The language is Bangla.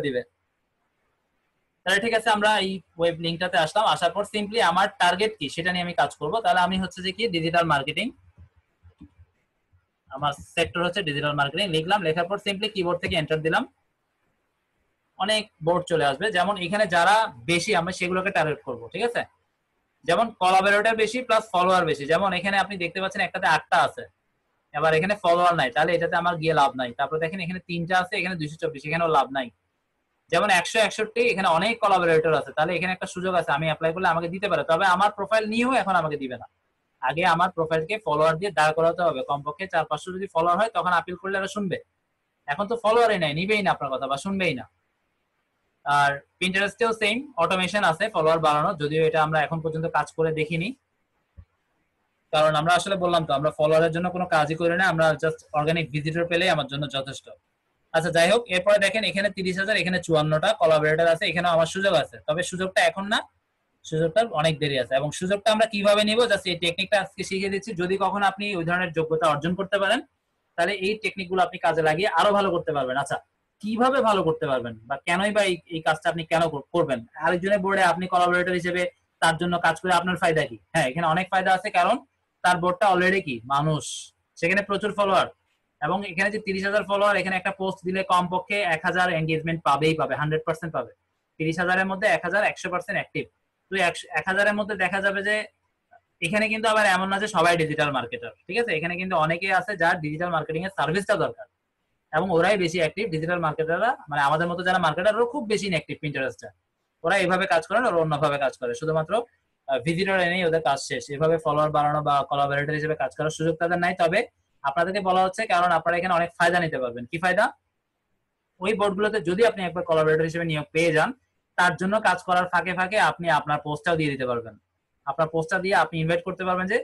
দিবে। তাহলে ঠিক আছে, আমরা এই ওয়েব লিঙ্কটাতে আসলাম, আসার পর সিম্পলি আমার টার্গেট কি সেটা নিয়ে আমি কাজ করব। তাহলে আমি হচ্ছে যে কি ডিজিটাল মার্কেটিং, আমার সেক্টর হচ্ছে ডিজিটাল মার্কেটিং লিখলাম, লেখার পর সিম্পলি কিবোর্ড থেকে এন্টার দিলাম। অনেক বোর্ড চলে আসবে, যেমন এখানে যারা বেশি আমরা সেগুলোকে টার্গেট করব, ঠিক আছে। যেমন কোলাবোরেটর বেশি প্লাস ফলোয়ার বেশি, যেমন এখানে আপনি দেখতে পাচ্ছেন একটাতে 8টা আছে, এবার এখানে ফলোয়ার নাই, তাহলে এটাতে আমার গিয়ে লাভ নাই। তারপর দেখেন এখানে 3টা আছে, এখানে 224, এখানেও লাভ নাই। যেমন 161, এখানে অনেক কোলাবোরেটর আছে, তাহলে এখানে একটা সুযোগ আছে, আমি অ্যাপ্লাই করলে আমাকে দিতে পারে, তবে আমার প্রোফাইল নিয়েও এখন আমাকে দিবে না। আগে আমার প্রোফাইলকে ফলোয়ার দিয়ে দাঁড় করাতে হবে, কমপক্ষে 400-500 যদি ফলোয়ার হয় তখন আপিল করলে এরা শুনবে। এখন তো ফলোয়ারই নাই, নিবেই না আপনার কথা বা শুনবেই না। আর পিন্টারেস্টেও সেম অটোমেশন আছে ফলোয়ার বাড়ানোর, যদিও এটা আমরা এখন পর্যন্ত কাজ করে দেখিনি, কারণ আমরা আসলে বললাম তো আমরা ফলোয়ারের জন্য কোনো কাজই করি না, আমরা জাস্ট অর্গানিক ভিজিটর পেলেই আমার জন্য যথেষ্ট। আচ্ছা যাই হোক, এরপরে দেখেন এখানে 30,000, এখানে 54টা কোলাবোরেটর আছে, এখানে আমার সুযোগ আছে, তবে সুযোগটা এখন না, সুযোগটা অনেক দেরি আছে। এবং সুযোগটা আমরা কিভাবে নিব, জাস্ট এই টেকনিকটা আজকে শিখিয়ে দিচ্ছি। যদি কখনো আপনি ওই ধরনের যোগ্যতা অর্জন করতে পারেন, তাহলে এই টেকনিকগুলো আপনি কাজে লাগিয়ে আরো ভালো করতে পারবেন। আচ্ছা, কিভাবে ভালো করতে পারবেন বা কেনই বা এই কাজটা আপনি কেন করবেন? আরেকজনের বোর্ডে আপনি কোলাবোরেটর হিসেবে তার জন্য কাজ করে আপনার ফায়দা কি? হ্যাঁ, এখানে অনেক ফায়দা আছে, কারণ তার বোর্ডটা অলরেডি কি মানুষ, সেখানে প্রচুর ফলোয়ার, এবং এখানে যে 30,000 ফলোয়ার, এখানে একটা পোস্ট দিলে কমপক্ষে 1,000 এঙ্গেজমেন্ট পাবেই পাবে, 100% পাবে। 30,000-এর মধ্যে 1,000 100% অ্যাক্টিভ। তো 1,000-এর মধ্যে দেখা যাবে যে এখানে কিন্তু আবার এমন না যে সবাই ডিজিটাল মার্কেটার, ঠিক আছে। এখানে কিন্তু অনেকেই আছে যার ডিজিটাল মার্কেটিং এর সার্ভিসটা দরকার, এবং ওরাই বেশি অ্যাক্টিভ। ডিজিটাল মার্কেটাররা মানে আমাদের মতো যারা মার্কেটার, ওরা খুব বেশি ইনঅ্যাক্টিভ পিন্টারেস্টে। ওরা এইভাবে কাজ করে না, ওরা অন্যভাবে কাজ করে, শুধুমাত্র ভিজিটর এনেই ওদের কাজ শেষ। এভাবে ফলোয়ার বাড়ানো বা কোলাবোরেটর হিসেবে কাজ করার সুযোগ তাদের নাই। তবে আপনাদেরকে বলা হচ্ছে, কারণ আপনারা এখানে অনেক ফায়দা নিতে পারবেন। কি ফায়দা? ওই বোর্ডগুলোতে যদি আপনি একবার কোলাবোরেটর হিসেবে নিয়োগ পেয়ে যান, তার জন্য কাজ করার ফাঁকে ফাঁকে আপনি আপনার পোস্টটাও দিয়ে দিতে পারবেন। আপনার পোস্টটা দিয়ে আপনি ইনভাইট করতে পারবেন যে